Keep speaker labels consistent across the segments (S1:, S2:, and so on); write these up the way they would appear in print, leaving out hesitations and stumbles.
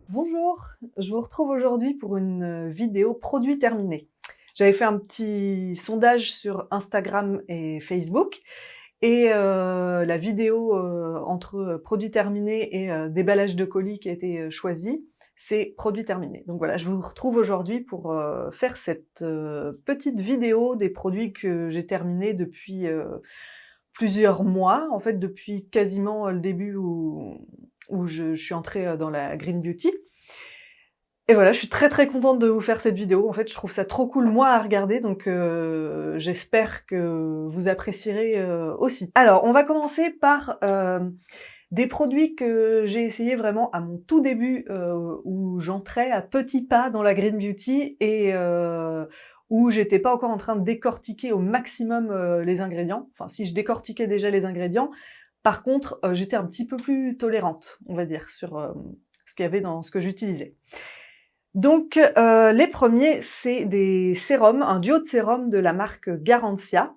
S1: Bonjour, je vous retrouve aujourd'hui pour une vidéo produit terminé. J'avais fait un petit sondage sur Instagram et Facebook et la vidéo entre produit terminé et déballage de colis qui a été choisie, c'est produit terminé. Donc voilà, je vous retrouve aujourd'hui pour faire cette petite vidéo des produits que j'ai terminés depuis plusieurs mois, en fait depuis quasiment le début où je suis entrée dans la Green Beauty. Et voilà, je suis très contente de vous faire cette vidéo. En fait, je trouve ça trop cool, moi, à regarder, donc j'espère que vous apprécierez aussi. Alors, on va commencer par des produits que j'ai essayé vraiment à mon tout début, où j'entrais à petits pas dans la Green Beauty et où j'étais pas encore en train de décortiquer au maximum les ingrédients. Enfin, si je décortiquais déjà les ingrédients, par contre, j'étais un petit peu plus tolérante, on va dire, sur ce qu'il y avait dans ce que j'utilisais. Donc les premiers, c'est des sérums, un duo de sérums de la marque Garantia,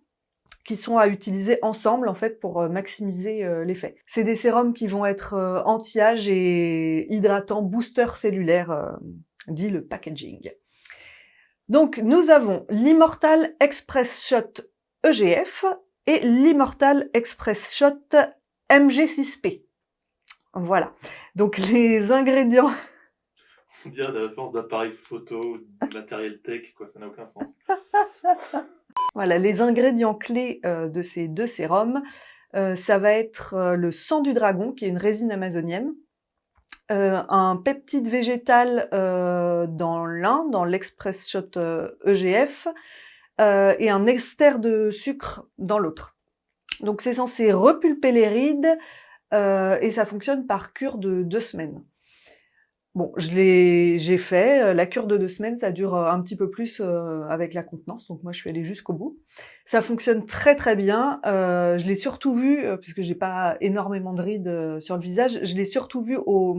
S1: qui sont à utiliser ensemble en fait pour maximiser l'effet. C'est des sérums qui vont être anti-âge et hydratants booster cellulaire, dit le packaging. Donc nous avons l'Immortal Express Shot EGF et l'Immortal Express Shot MG6P. Voilà. Donc les ingrédients...
S2: On dirait des références d'appareils photo, de matériel tech, quoi, ça n'a aucun sens.
S1: Voilà, les ingrédients clés de ces deux sérums, ça va être le sang du dragon, qui est une résine amazonienne, un peptide végétal dans l'un, dans l'Express Shot EGF, et un ester de sucre dans l'autre. Donc c'est censé repulper les rides et ça fonctionne par cure de 2 semaines. Bon, j'ai fait, la cure de 2 semaines, ça dure un petit peu plus avec la contenance, donc moi je suis allée jusqu'au bout. Ça fonctionne très bien, je l'ai surtout vu, puisque j'ai pas énormément de rides sur le visage, je l'ai surtout vu au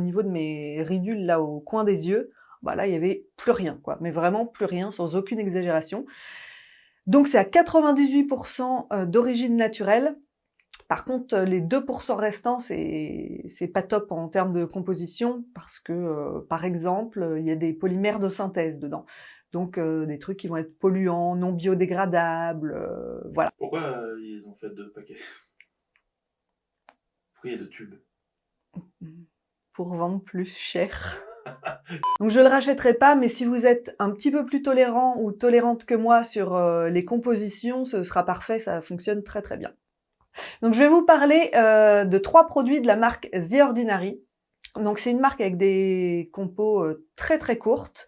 S1: niveau de mes ridules, là, au coin des yeux. Bah là, il y avait plus rien, quoi, mais vraiment plus rien, sans aucune exagération. Donc c'est à 98% d'origine naturelle. Par contre, les 2% restants, c'est pas top en termes de composition parce que, par exemple, il y a des polymères de synthèse dedans. Donc des trucs qui vont être polluants, non biodégradables, voilà.
S2: Pourquoi ils ont fait 2 paquets? Pourquoi il y a 2 tubes?
S1: Pour vendre plus cher. Donc je le rachèterai pas, mais si vous êtes un petit peu plus tolérant ou tolérante que moi sur les compositions, ce sera parfait, ça fonctionne très bien. Donc je vais vous parler de 3 produits de la marque The Ordinary. Donc c'est une marque avec des compos très courtes,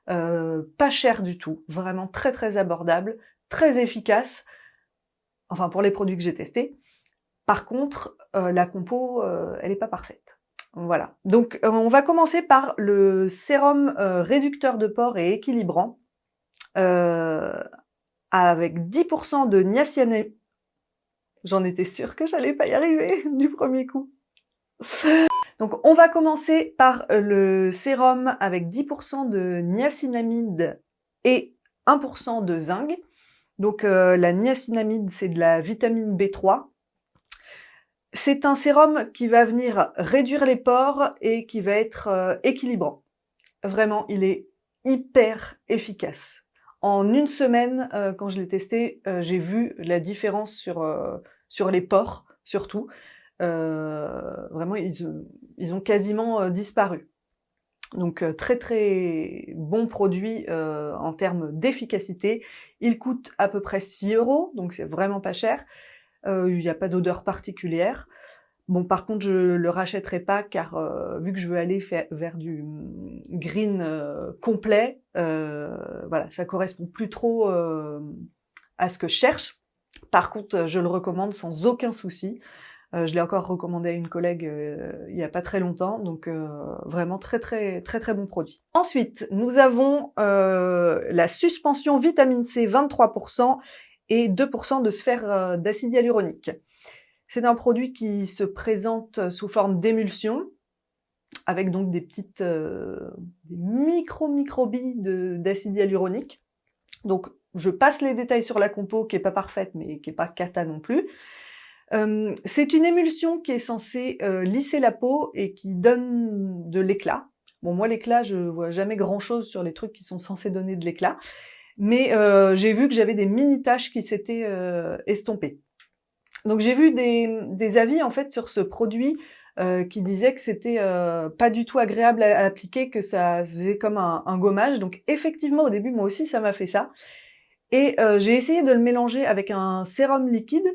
S1: pas chères du tout, vraiment très abordable, très efficace, enfin pour les produits que j'ai testés. Par contre, la compo, elle est pas parfaite. Voilà. Donc on va commencer par le sérum réducteur de pores et équilibrant, avec 10% de niacinamide. J'en étais sûre que j'allais pas y arriver du premier coup. Donc on va commencer par le sérum avec 10% de niacinamide et 1% de zinc. Donc la niacinamide, c'est de la vitamine B3. C'est un sérum qui va venir réduire les pores et qui va être équilibrant. Vraiment, il est hyper efficace. En une semaine, quand je l'ai testé, j'ai vu la différence sur les pores, surtout. Vraiment, ils ont quasiment disparu. Donc très bon produit en termes d'efficacité. Il coûte à peu près 6 €, donc c'est vraiment pas cher. Il n'y a pas d'odeur particulière. Bon, par contre, je le rachèterai pas car vu que je veux aller vers du green complet, voilà, ça correspond plus trop à ce que je cherche. Par contre, je le recommande sans aucun souci. Je l'ai encore recommandé à une collègue il y a pas très longtemps, donc vraiment très bon produit. Ensuite, nous avons la suspension vitamine C 23% et 2% de sphère d'acide hyaluronique. C'est un produit qui se présente sous forme d'émulsion, avec donc des petites des micro-billes d'acide hyaluronique. Donc je passe les détails sur la compo qui est pas parfaite mais qui est pas cata non plus. C'est une émulsion qui est censée lisser la peau et qui donne de l'éclat. Bon, moi, l'éclat, je vois jamais grand-chose sur les trucs qui sont censés donner de l'éclat. Mais j'ai vu que j'avais des mini-taches qui s'étaient estompées. Donc j'ai vu des avis en fait sur ce produit qui disaient que c'était pas du tout agréable à appliquer, que ça faisait comme un gommage. Donc effectivement au début moi aussi ça m'a fait ça. Et j'ai essayé de le mélanger avec un sérum liquide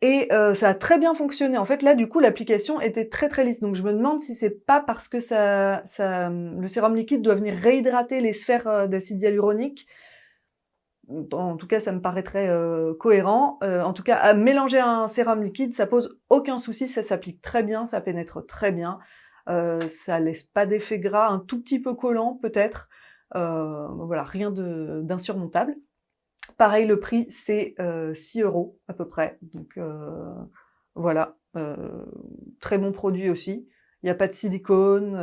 S1: et ça a très bien fonctionné. En fait là du coup l'application était très très lisse. Donc je me demande si c'est pas parce que le sérum liquide doit venir réhydrater les sphères d'acide hyaluronique. En tout cas, ça me paraîtrait cohérent. En tout cas, à mélanger un sérum liquide, ça pose aucun souci, ça s'applique très bien, ça pénètre très bien. Ça laisse pas d'effet gras, un tout petit peu collant peut-être. Voilà, rien d'insurmontable. Pareil, le prix, c'est 6 € à peu près. Donc voilà, très bon produit aussi. Il n'y a pas de silicone,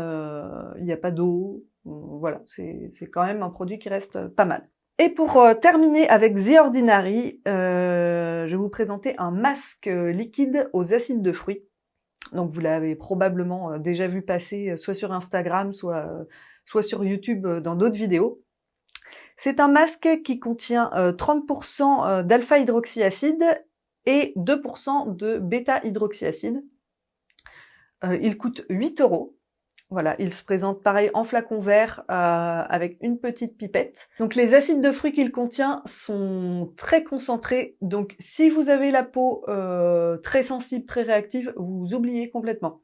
S1: il n'y a pas d'eau. Voilà, c'est quand même un produit qui reste pas mal. Et pour terminer avec The Ordinary, je vais vous présenter un masque liquide aux acides de fruits. Donc vous l'avez probablement déjà vu passer soit sur Instagram, soit sur YouTube dans d'autres vidéos. C'est un masque qui contient 30% d'alpha-hydroxyacide et 2% de bêta-hydroxyacide. Il coûte 8 €. Voilà, il se présente pareil en flacon vert avec une petite pipette. Donc les acides de fruits qu'il contient sont très concentrés. Donc si vous avez la peau très sensible, très réactive, vous oubliez complètement.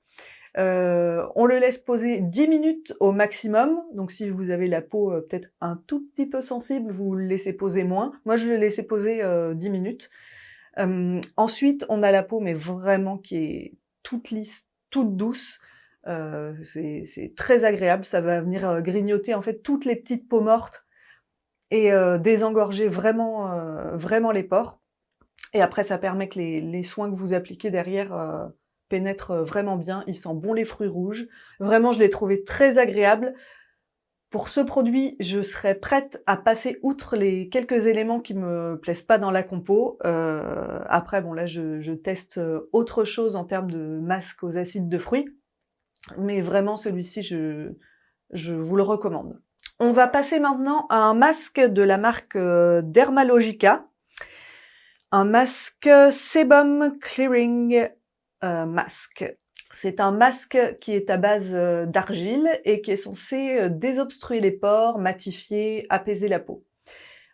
S1: On le laisse poser 10 minutes au maximum. Donc si vous avez la peau peut-être un tout petit peu sensible, vous le laissez poser moins. Moi je le laissais poser 10 minutes. Ensuite on a la peau mais vraiment qui est toute lisse, toute douce. C'est très agréable, ça va venir grignoter en fait toutes les petites peaux mortes et désengorger vraiment les pores. Et après ça permet que les soins que vous appliquez derrière pénètrent vraiment bien. Il sent bon les fruits rouges. Vraiment je l'ai trouvé très agréable. Pour ce produit, je serais prête à passer outre les quelques éléments qui me plaisent pas dans la compo. Après bon là je teste autre chose en termes de masque aux acides de fruits. Mais vraiment, celui-ci, je vous le recommande. On va passer maintenant à un masque de la marque Dermalogica. Un masque Sebum Clearing Mask. C'est un masque qui est à base d'argile et qui est censé désobstruer les pores, matifier, apaiser la peau.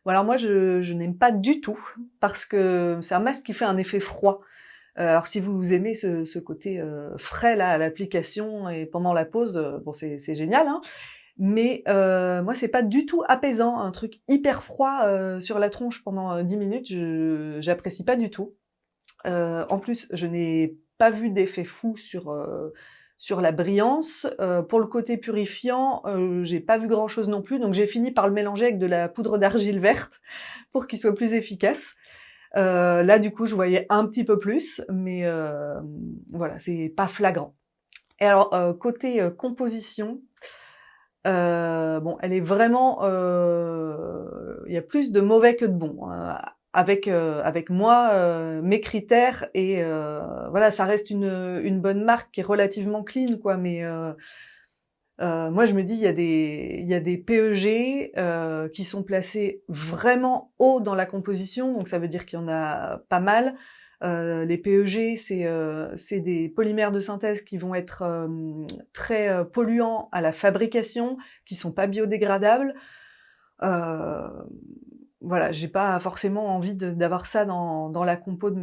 S1: Bon, alors moi, je n'aime pas du tout parce que c'est un masque qui fait un effet froid. Alors si vous aimez ce côté frais là à l'application et pendant la pause, bon c'est génial, hein. Mais moi c'est pas du tout apaisant, un truc hyper froid sur la tronche pendant 10 minutes, j'apprécie pas du tout. En plus, je n'ai pas vu d'effet fou sur la brillance. Pour le côté purifiant, j'ai pas vu grand chose non plus, donc j'ai fini par le mélanger avec de la poudre d'argile verte pour qu'il soit plus efficace. Là, du coup, je voyais un petit peu plus, mais voilà, c'est pas flagrant. Et alors, côté composition, bon, elle est vraiment... Il y a plus de mauvais que de bons. Avec moi, mes critères, et voilà, ça reste une bonne marque qui est relativement clean, quoi, mais... moi, je me dis, il y a des PEG qui sont placés vraiment haut dans la composition, donc ça veut dire qu'il y en a pas mal. Les PEG, c'est des polymères de synthèse qui vont être très polluants à la fabrication, qui sont pas biodégradables. Voilà, j'ai pas forcément envie d'avoir ça dans la compo de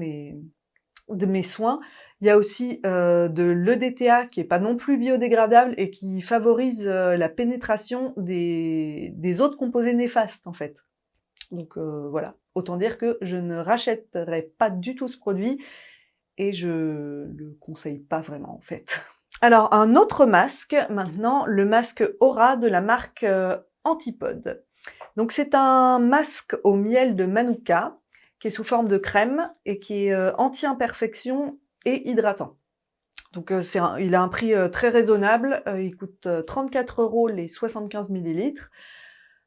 S1: mes soins. Il y a aussi de l'EDTA qui est pas non plus biodégradable et qui favorise la pénétration des autres composés néfastes en fait. Donc voilà, autant dire que je ne rachèterai pas du tout ce produit et je le conseille pas vraiment en fait. Alors un autre masque maintenant, le masque Aura de la marque Antipode. Donc c'est un masque au miel de Manuka qui est sous forme de crème et qui est anti-imperfection et hydratant. Donc il a un prix très raisonnable, il coûte 34 € les 75 ml.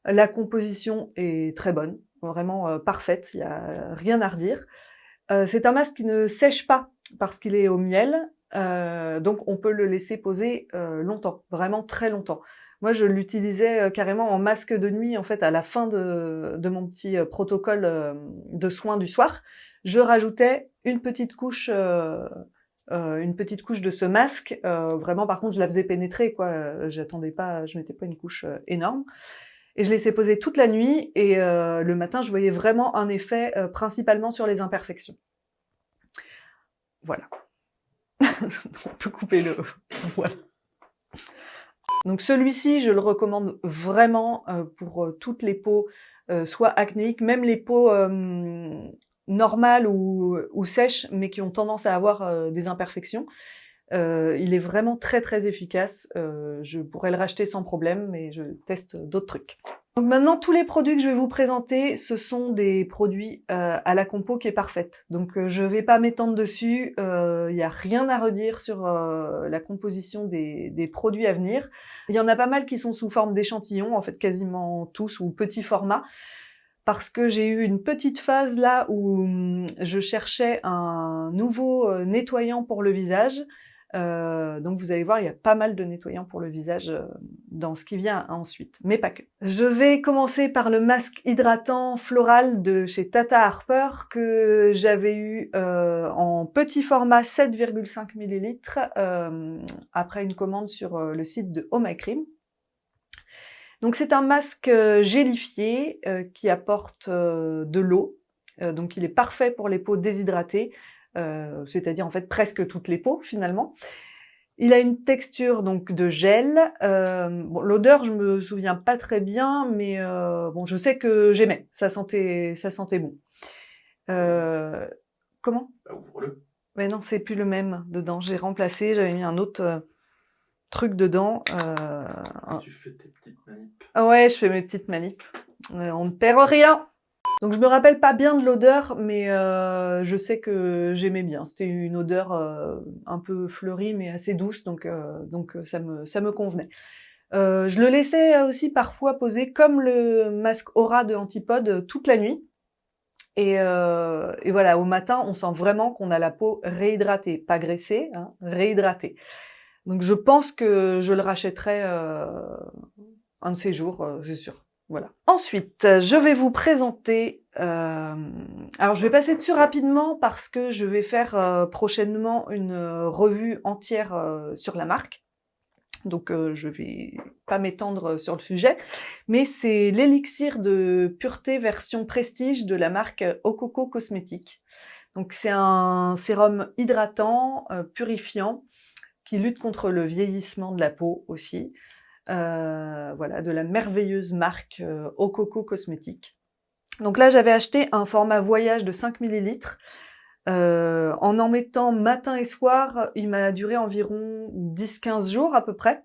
S1: La composition est très bonne, vraiment parfaite, il n'y a rien à redire. C'est un masque qui ne sèche pas parce qu'il est au miel Donc on peut le laisser poser longtemps, vraiment très longtemps. Moi, je l'utilisais carrément en masque de nuit, en fait, à la fin de mon petit protocole de soins du soir. Je rajoutais une petite couche de ce masque. Vraiment, par contre, je la faisais pénétrer, quoi. J'attendais pas, je mettais pas une couche énorme. Et je laissais poser toute la nuit. Et le matin, je voyais vraiment un effet principalement sur les imperfections. Voilà. On peut couper le... Voilà. Donc celui-ci, je le recommande vraiment pour toutes les peaux, soit acnéiques, même les peaux normales ou sèches, mais qui ont tendance à avoir des imperfections. Il est vraiment très très efficace. Je pourrais le racheter sans problème, mais je teste d'autres trucs. Donc maintenant, tous les produits que je vais vous présenter, ce sont des produits à la compo qui est parfaite. Donc je vais pas m'étendre dessus, il n'y a rien à redire sur la composition des produits à venir. Il y en a pas mal qui sont sous forme d'échantillons, en fait quasiment tous, ou petits formats, parce que j'ai eu une petite phase là où je cherchais un nouveau nettoyant pour le visage. Donc vous allez voir, il y a pas mal de nettoyants pour le visage dans ce qui vient ensuite, mais pas que. Je vais commencer par le masque hydratant floral de chez Tata Harper que j'avais eu en petit format 7,5 ml après une commande sur le site de Oh My Cream. Donc c'est un masque gélifié qui apporte de l'eau, donc il est parfait pour les peaux déshydratées, c'est-à-dire en fait presque toutes les peaux finalement. Il a une texture donc de gel. Bon, l'odeur, je me souviens pas très bien, mais bon, je sais que j'aimais. Ça sentait bon. Comment?
S2: Bah, ouvre-le.
S1: Mais non, c'est plus le même dedans. J'ai remplacé, j'avais mis un autre truc dedans.
S2: Tu fais tes petites manips.
S1: Ouais, je fais mes petites manips. On ne perd rien. Donc je me rappelle pas bien de l'odeur, mais je sais que j'aimais bien. C'était une odeur un peu fleurie, mais assez douce, donc ça me convenait. Je le laissais aussi parfois poser comme le masque Aura de Antipode toute la nuit. Et voilà, au matin, on sent vraiment qu'on a la peau réhydratée, pas graissée, hein, réhydratée. Donc je pense que je le rachèterai un de ces jours, c'est sûr. Voilà. Ensuite, je vais vous présenter... alors, je vais passer dessus rapidement parce que je vais faire prochainement une revue entière sur la marque. Donc, je vais pas m'étendre sur le sujet. Mais c'est l'élixir de pureté version prestige de la marque Okoko Cosmétiques. Donc, c'est un sérum hydratant, purifiant, qui lutte contre le vieillissement de la peau aussi. Voilà, de la merveilleuse marque Okoko Cosmétiques. Donc là, j'avais acheté un format voyage de 5 ml. En mettant matin et soir, il m'a duré environ 10-15 jours à peu près.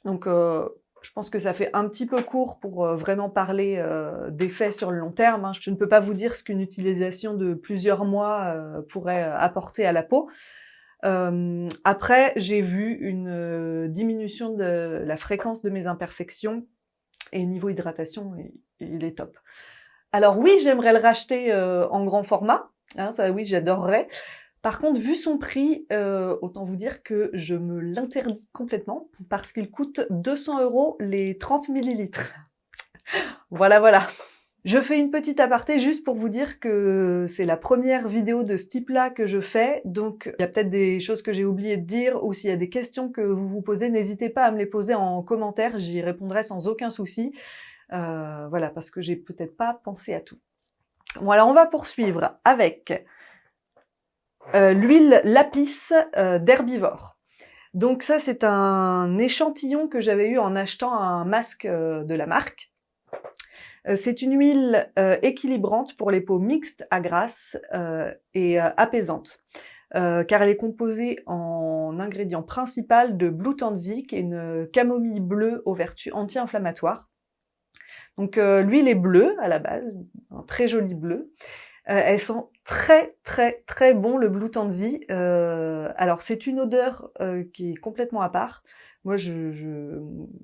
S1: Donc je pense que ça fait un petit peu court pour vraiment parler d'effets sur le long terme, hein. Je ne peux pas vous dire ce qu'une utilisation de plusieurs mois pourrait apporter à la peau. Après, j'ai vu une diminution de la fréquence de mes imperfections et niveau hydratation, il est top. Alors oui, j'aimerais le racheter en grand format, hein, ça oui, j'adorerais. Par contre, vu son prix, autant vous dire que je me l'interdis complètement parce qu'il coûte 200 € les 30 millilitres. Voilà, voilà. Je fais une petite aparté juste pour vous dire que c'est la première vidéo de ce type-là que je fais, donc il y a peut-être des choses que j'ai oublié de dire, ou s'il y a des questions que vous vous posez, n'hésitez pas à me les poser en commentaire, j'y répondrai sans aucun souci. Voilà, parce que j'ai peut-être pas pensé à tout. Bon, alors on va poursuivre avec l'huile Lapis d'herbivore. Donc ça, c'est un échantillon que j'avais eu en achetant un masque de la marque. C'est une huile équilibrante pour les peaux mixtes à grasse et apaisante, car elle est composée en ingrédient principal de Blue Tansy, qui est une camomille bleue aux vertus anti-inflammatoires. Donc l'huile est bleue à la base, un très joli bleu. Elle sent très très très bon le Blue Tansy. Alors c'est une odeur qui est complètement à part. Moi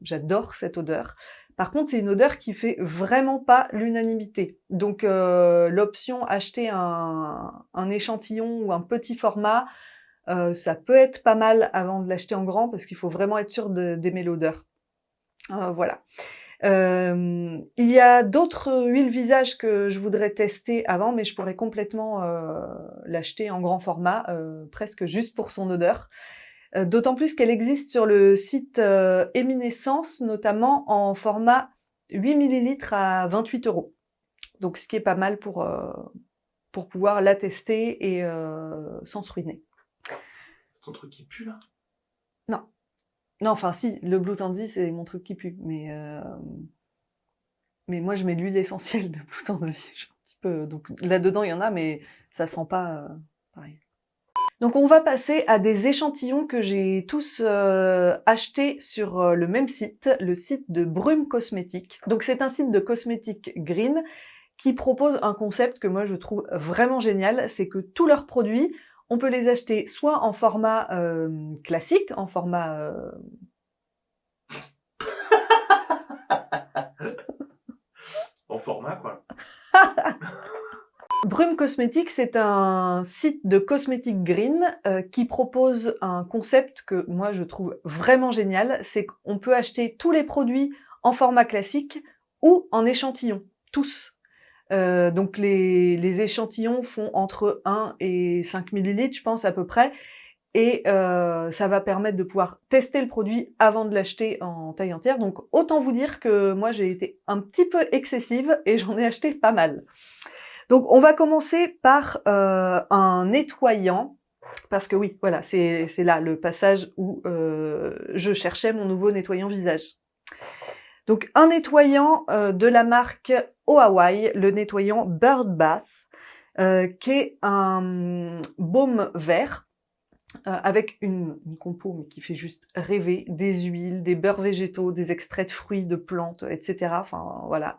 S1: j'adore cette odeur. Par contre, c'est une odeur qui fait vraiment pas l'unanimité. Donc l'option acheter un échantillon ou un petit format, Ça peut être pas mal avant de l'acheter en grand parce qu'il faut vraiment être sûr d'aimer l'odeur. Voilà. Il y a d'autres huiles visage que je voudrais tester avant, mais je pourrais complètement l'acheter en grand format, presque juste pour son odeur. D'autant plus qu'elle existe sur le site Eminescence, notamment en format 8 ml à 28 €. Donc ce qui est pas mal pour pouvoir la tester et sans se ruiner.
S2: C'est ton truc qui pue là?
S1: Non. Non, enfin si, le Blue Tansy, c'est mon truc qui pue, mais moi je mets l'huile essentielle de Blue Tansy, un petit peu. Donc là-dedans, il y en a, mais ça sent pas pareil. Donc on va passer à des échantillons que j'ai tous achetés sur le même site, le site de Brume Cosmétique. Donc c'est un site de cosmétiques green qui propose un concept que moi je trouve vraiment génial, c'est que tous leurs produits, on peut les acheter soit en format classique, en format...
S2: En format quoi.
S1: Brume Cosmétique, c'est un site de cosmétiques green qui propose un concept que moi je trouve vraiment génial, c'est qu'on peut acheter tous les produits en format classique ou en échantillon, tous. Donc les échantillons font entre 1 et 5 millilitres, je pense à peu près, et ça va permettre de pouvoir tester le produit avant de l'acheter en taille entière. Donc autant vous dire que moi j'ai été un petit peu excessive et j'en ai acheté pas mal. Donc on va commencer par un nettoyant, parce que oui, voilà, c'est là le passage où je cherchais mon nouveau nettoyant visage. Donc un nettoyant de la marque Hawaii, le nettoyant Bird Bath, qui est un baume vert avec une compo mais qui fait juste rêver, des huiles, des beurres végétaux, des extraits de fruits, de plantes, etc. Enfin voilà.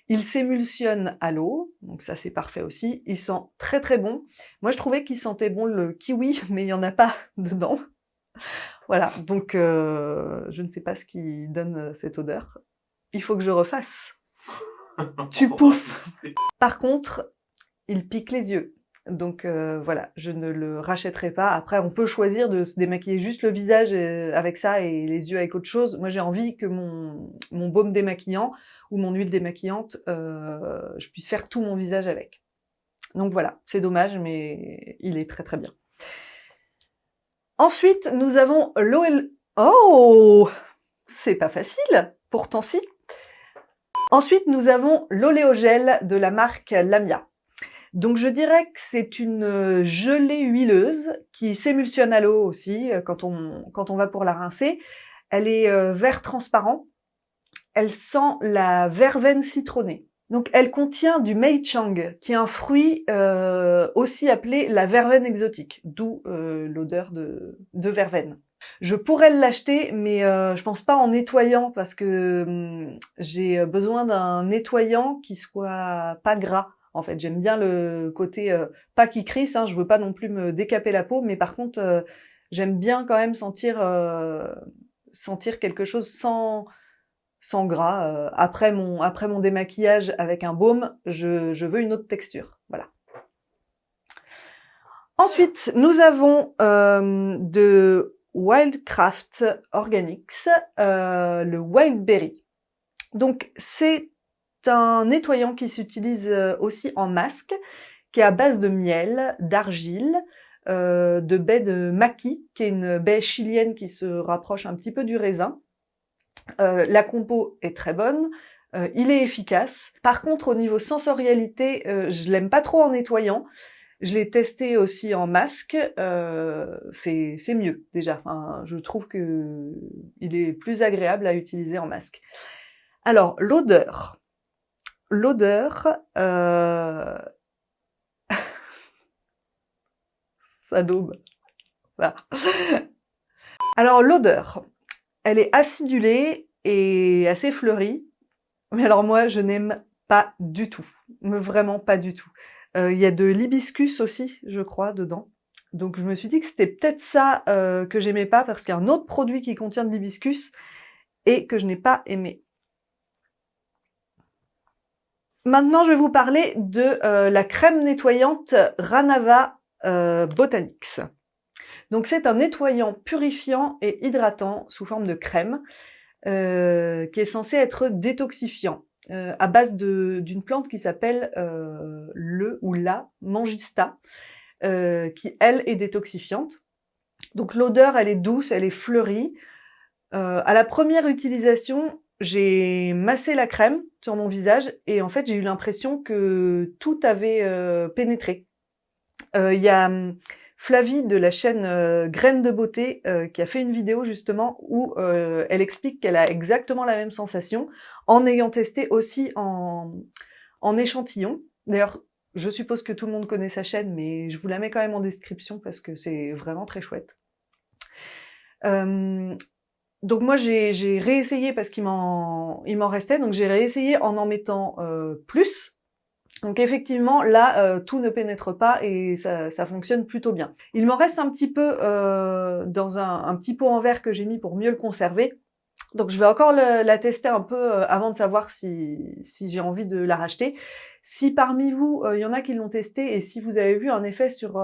S1: Il s'émulsionne à l'eau, donc ça c'est parfait aussi. Il sent très très bon. Moi je trouvais qu'il sentait bon le kiwi, mais il n'y en a pas dedans. Voilà, donc je ne sais pas ce qui donne cette odeur. Il faut que je refasse. Tu pouffes. Par contre, il pique les yeux. Donc voilà, je ne le rachèterai pas. Après, on peut choisir de se démaquiller juste le visage avec ça et les yeux avec autre chose. Moi, j'ai envie que mon baume démaquillant ou mon huile démaquillante, je puisse faire tout mon visage avec. Donc voilà, c'est dommage, mais il est très très bien. Ensuite, nous avons l'OL... Oh, c'est pas facile, pourtant si. Ensuite, nous avons l'oléogel de la marque Lamia. Donc je dirais que c'est une gelée huileuse qui s'émulsionne à l'eau aussi quand on va pour la rincer. Elle est vert transparent. Elle sent la verveine citronnée. Donc elle contient du mei-chang, qui est un fruit aussi appelé la verveine exotique, d'où l'odeur de verveine. Je pourrais l'acheter, mais je pense pas en nettoyant parce que j'ai besoin d'un nettoyant qui soit pas gras. En fait, j'aime bien le côté pas qui crisse, hein, je veux pas non plus me décaper la peau, mais par contre, j'aime bien quand même sentir quelque chose sans gras. Après mon démaquillage avec un baume, je veux une autre texture. Voilà. Ensuite, nous avons de Wildcraft Organics, le Wildberry. Donc, c'est un nettoyant qui s'utilise aussi en masque, qui est à base de miel, d'argile, de baie de maqui, qui est une baie chilienne qui se rapproche un petit peu du raisin. La compo est très bonne, il est efficace. Par contre, au niveau sensorialité, je l'aime pas trop en nettoyant. Je l'ai testé aussi en masque, c'est mieux déjà. Enfin, je trouve que il est plus agréable à utiliser en masque. Alors, l'odeur. L'odeur, ça daube. Voilà. Alors, l'odeur, elle est acidulée et assez fleurie. Mais alors moi, je n'aime pas du tout. Mais vraiment pas du tout. Il y a de l'hibiscus aussi, je crois, dedans. Donc je me suis dit que c'était peut-être ça que j'aimais pas, parce qu'il y a un autre produit qui contient de l'hibiscus et que je n'ai pas aimé. Maintenant, je vais vous parler de la crème nettoyante Ranava Botanics. Donc c'est un nettoyant purifiant et hydratant sous forme de crème qui est censé être détoxifiant à base d'une plante qui s'appelle le ou la mangista qui elle est détoxifiante. Donc l'odeur elle est douce, elle est fleurie. À la première utilisation, j'ai massé la crème sur mon visage et en fait j'ai eu l'impression que tout avait pénétré. Il y a Flavie de la chaîne Graines de beauté qui a fait une vidéo justement où elle explique qu'elle a exactement la même sensation en ayant testé aussi en échantillon. D'ailleurs, je suppose que tout le monde connaît sa chaîne, mais je vous la mets quand même en description parce que c'est vraiment très chouette. Donc moi j'ai réessayé parce qu'il m'en restait, donc j'ai réessayé en mettant plus. Donc effectivement là tout ne pénètre pas et ça fonctionne plutôt bien. Il m'en reste un petit peu dans un petit pot en verre que j'ai mis pour mieux le conserver. Donc je vais encore la tester un peu avant de savoir si j'ai envie de la racheter. Si parmi vous, il y en a qui l'ont testé et si vous avez vu un effet sur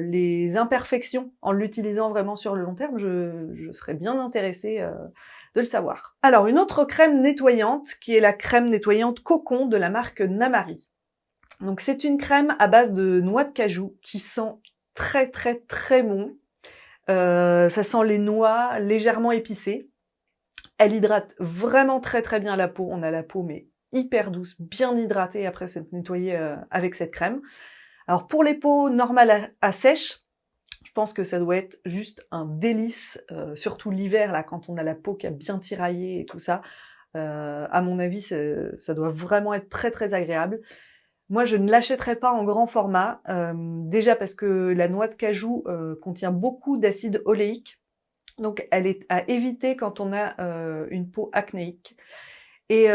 S1: les imperfections en l'utilisant vraiment sur le long terme, je serais bien intéressée de le savoir. Alors une autre crème nettoyante qui est la crème nettoyante Cocon de la marque Namari. Donc c'est une crème à base de noix de cajou qui sent très très très bon. Ça sent les noix légèrement épicées. Elle hydrate vraiment très très bien la peau. On a la peau mais hyper douce, bien hydratée après s'être nettoyée avec cette crème. Alors pour les peaux normales à sèche, je pense que ça doit être juste un délice, surtout l'hiver là quand on a la peau qui a bien tiraillé et tout ça. À mon avis, ça doit vraiment être très très agréable. Moi, je ne l'achèterai pas en grand format, déjà parce que la noix de cajou contient beaucoup d'acide oléique. Donc, elle est à éviter quand on a une peau acnéique. Et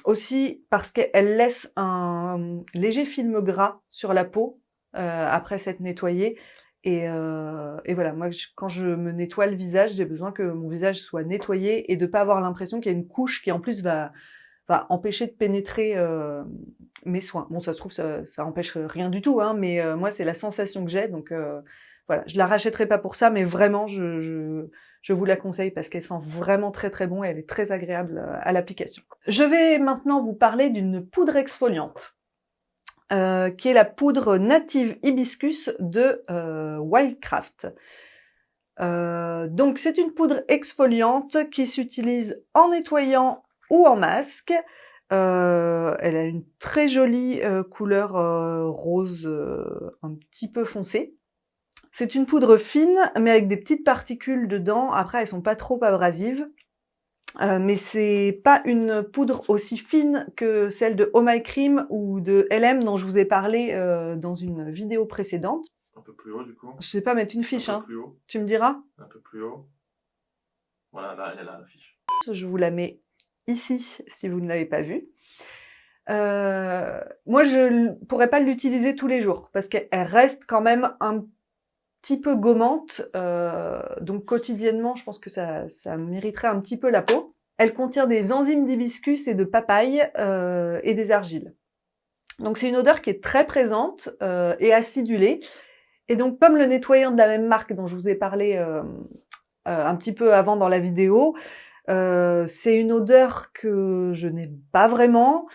S1: aussi parce qu'elle laisse un léger film gras sur la peau après s'être nettoyée. Et voilà, moi, quand je me nettoie le visage, j'ai besoin que mon visage soit nettoyé et de pas avoir l'impression qu'il y a une couche qui, en plus, va empêcher de pénétrer mes soins. Bon, ça se trouve, ça empêche rien du tout, hein, mais moi, c'est la sensation que j'ai. Donc, voilà, je la rachèterai pas pour ça, mais vraiment, je vous la conseille parce qu'elle sent vraiment très très bon et elle est très agréable à l'application. Je vais maintenant vous parler d'une poudre exfoliante, qui est la poudre native hibiscus de Wildcraft. Donc c'est une poudre exfoliante qui s'utilise en nettoyant ou en masque. Elle a une très jolie couleur rose un petit peu foncée. C'est une poudre fine, mais avec des petites particules dedans. Après, elles sont pas trop abrasives. Mais c'est pas une poudre aussi fine que celle de Oh My Cream ou de LM dont je vous ai parlé dans une vidéo précédente.
S2: Un peu plus haut, du coup.
S1: Je sais pas mettre une fiche,
S2: un peu
S1: hein.
S2: Plus haut.
S1: Tu me diras?
S2: Un peu plus haut. Voilà, là, elle est là, la fiche.
S1: Je vous la mets ici, si vous ne l'avez pas vue. Moi, je ne pourrais pas l'utiliser tous les jours, parce qu'elle reste quand même un petit peu gommante. Donc quotidiennement, je pense que ça mériterait un petit peu la peau. Elle contient des enzymes d'hibiscus et de papaye et des argiles. Donc c'est une odeur qui est très présente et acidulée. Et donc comme le nettoyant de la même marque dont je vous ai parlé un petit peu avant dans la vidéo, c'est une odeur que je n'aime pas vraiment.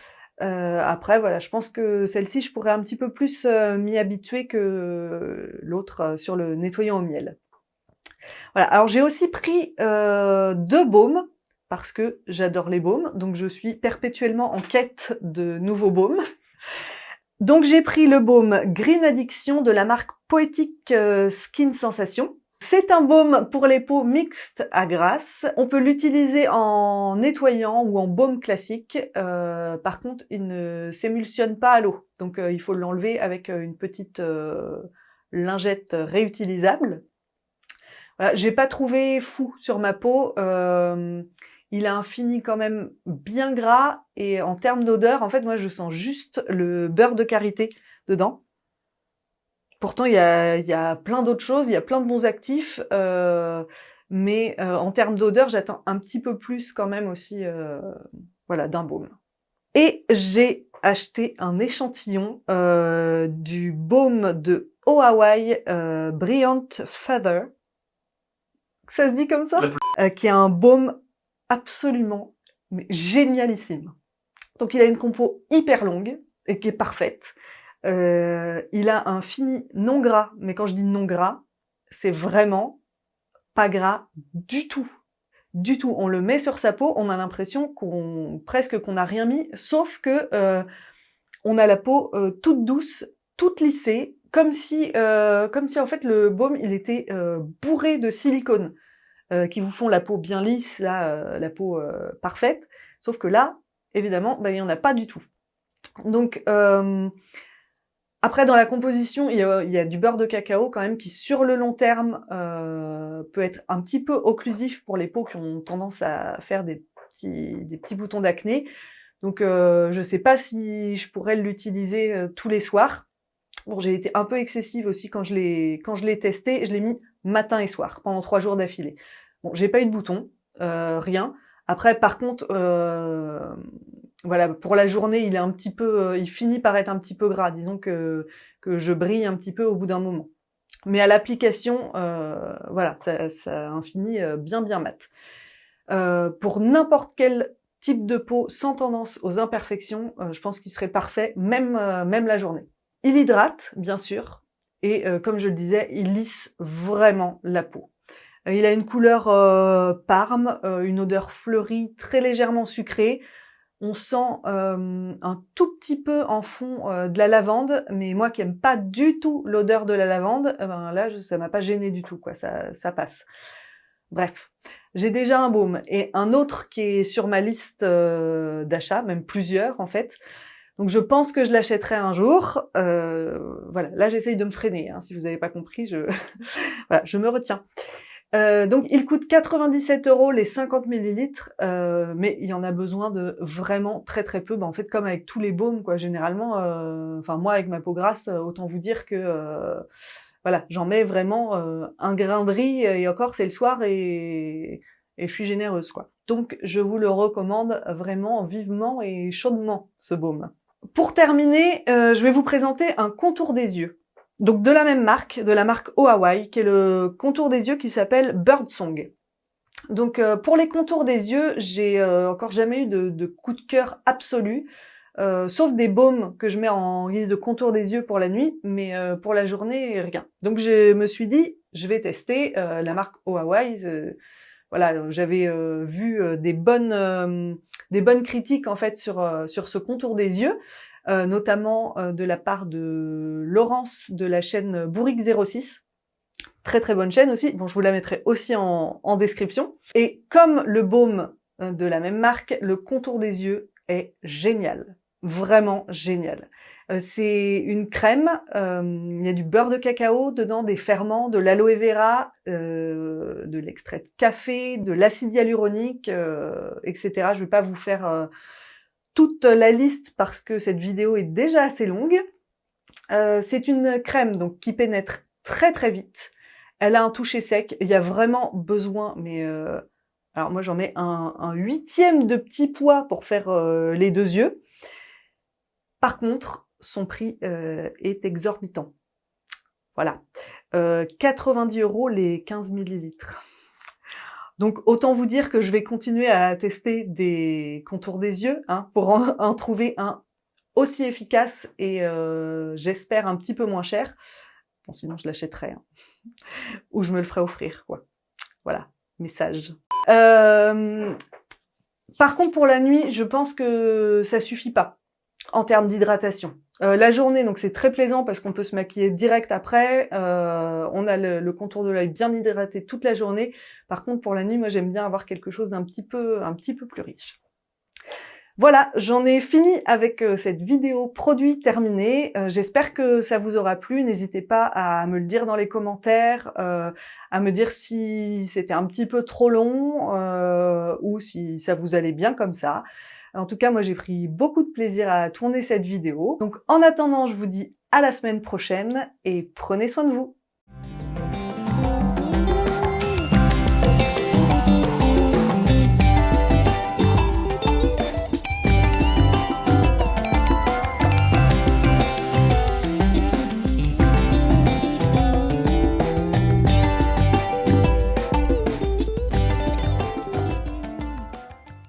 S1: Après, voilà, je pense que celle-ci, je pourrais un petit peu plus m'y habituer que l'autre sur le nettoyant au miel. Voilà. Alors, j'ai aussi pris 2 baumes parce que j'adore les baumes, donc je suis perpétuellement en quête de nouveaux baumes. Donc, j'ai pris le baume Green Addiction de la marque Poetic Skin Sensation. C'est un baume pour les peaux mixtes à grasse. On peut l'utiliser en nettoyant ou en baume classique. Par contre, il ne s'émulsionne pas à l'eau. Donc, il faut l'enlever avec une petite lingette réutilisable. Voilà, j'ai pas trouvé fou sur ma peau. Il a un fini quand même bien gras. Et en termes d'odeur, en fait, moi, je sens juste le beurre de karité dedans. Pourtant, il y a plein d'autres choses, il y a plein de bons actifs, mais en termes d'odeur, j'attends un petit peu plus quand même aussi, voilà, d'un baume. Et j'ai acheté un échantillon du baume de Eau Hawaii Brilliant Feather, ça se dit comme ça, qui est un baume absolument mais génialissime. Donc il a une compo hyper longue et qui est parfaite. Il a un fini non gras, mais quand je dis non gras, c'est vraiment pas gras du tout. Du tout. On le met sur sa peau, on a l'impression presque qu'on n'a rien mis, sauf que on a la peau toute douce, toute lissée, comme si en fait le baume il était bourré de silicone, qui vous font la peau bien lisse, là, la peau parfaite. Sauf que là, évidemment, il y en a pas du tout. Donc après, dans la composition, il y a du beurre de cacao quand même qui, sur le long terme, peut être un petit peu occlusif pour les peaux qui ont tendance à faire des petits boutons d'acné. Donc, je sais pas si je pourrais l'utiliser tous les soirs. Bon, j'ai été un peu excessive aussi quand je l'ai testé. Je l'ai mis matin et soir pendant 3 jours d'affilée. Bon, j'ai pas eu de boutons, rien. Après, par contre, voilà, pour la journée, il est un petit peu, il finit par être un petit peu gras. Disons que je brille un petit peu au bout d'un moment. Mais à l'application, voilà, ça a un fini bien mat. Pour n'importe quel type de peau sans tendance aux imperfections, je pense qu'il serait parfait, même la journée. Il hydrate, bien sûr, et comme je le disais, il lisse vraiment la peau. Il a une couleur parme, une odeur fleurie, très légèrement sucrée. On sent un tout petit peu en fond de la lavande, mais moi qui aime pas du tout l'odeur de la lavande, là ça m'a pas gêné du tout, quoi. Ça passe. Bref, j'ai déjà un baume et un autre qui est sur ma liste d'achat, même plusieurs en fait. Donc je pense que je l'achèterai un jour. Voilà, là j'essaye de me freiner, hein, si vous n'avez pas compris, voilà, je me retiens. Donc il coûte 97 € les 50 millilitres, mais il y en a besoin de vraiment très très peu. En fait, comme avec tous les baumes, quoi, généralement, enfin moi avec ma peau grasse, autant vous dire que voilà, j'en mets vraiment un grain de riz, et encore c'est le soir et je suis généreuse, quoi. Donc je vous le recommande vraiment vivement et chaudement, ce baume. Pour terminer, je vais vous présenter un contour des yeux. Donc de la même marque, de la marque Eau Hawaii, qui est le contour des yeux qui s'appelle Birdsong. Donc pour les contours des yeux, j'ai encore jamais eu de coup de cœur absolu, sauf des baumes que je mets en guise de contour des yeux pour la nuit, mais pour la journée, rien. Donc je me suis dit, je vais tester la marque Eau Hawaii. Voilà, j'avais vu des bonnes critiques en fait sur ce contour des yeux. Notamment de la part de Laurence de la chaîne Bourrique 06. Très très bonne chaîne aussi. Bon, je vous la mettrai aussi en description. Et comme le baume de la même marque, le contour des yeux est génial. Vraiment génial. C'est une crème, il y a du beurre de cacao dedans, des ferments, de l'aloe vera, de l'extrait de café, de l'acide hyaluronique, etc. Je vais pas vous faire toute la liste parce que cette vidéo est déjà assez longue. C'est une crème donc qui pénètre très très vite. Elle a un toucher sec. Il y a vraiment besoin, mais alors moi j'en mets un 1/8 de petit pois pour faire les 2 yeux. Par contre, son prix est exorbitant. Voilà, 90 € les 15 millilitres. Donc autant vous dire que je vais continuer à tester des contours des yeux, hein, pour en trouver un aussi efficace et j'espère un petit peu moins cher. Bon, sinon je l'achèterai, hein. Ou je me le ferai offrir, quoi. Voilà, message. Par contre, pour la nuit, je pense que ça suffit pas en termes d'hydratation. La journée, donc c'est très plaisant parce qu'on peut se maquiller direct après. On a le contour de l'œil bien hydraté toute la journée. Par contre, pour la nuit, moi j'aime bien avoir quelque chose d'un petit peu plus riche. Voilà, j'en ai fini avec cette vidéo produit terminée. J'espère que ça vous aura plu. N'hésitez pas à me le dire dans les commentaires, à me dire si c'était un petit peu trop long ou si ça vous allait bien comme ça. En tout cas, moi j'ai pris beaucoup de plaisir à tourner cette vidéo. Donc en attendant, je vous dis à la semaine prochaine et prenez soin de vous.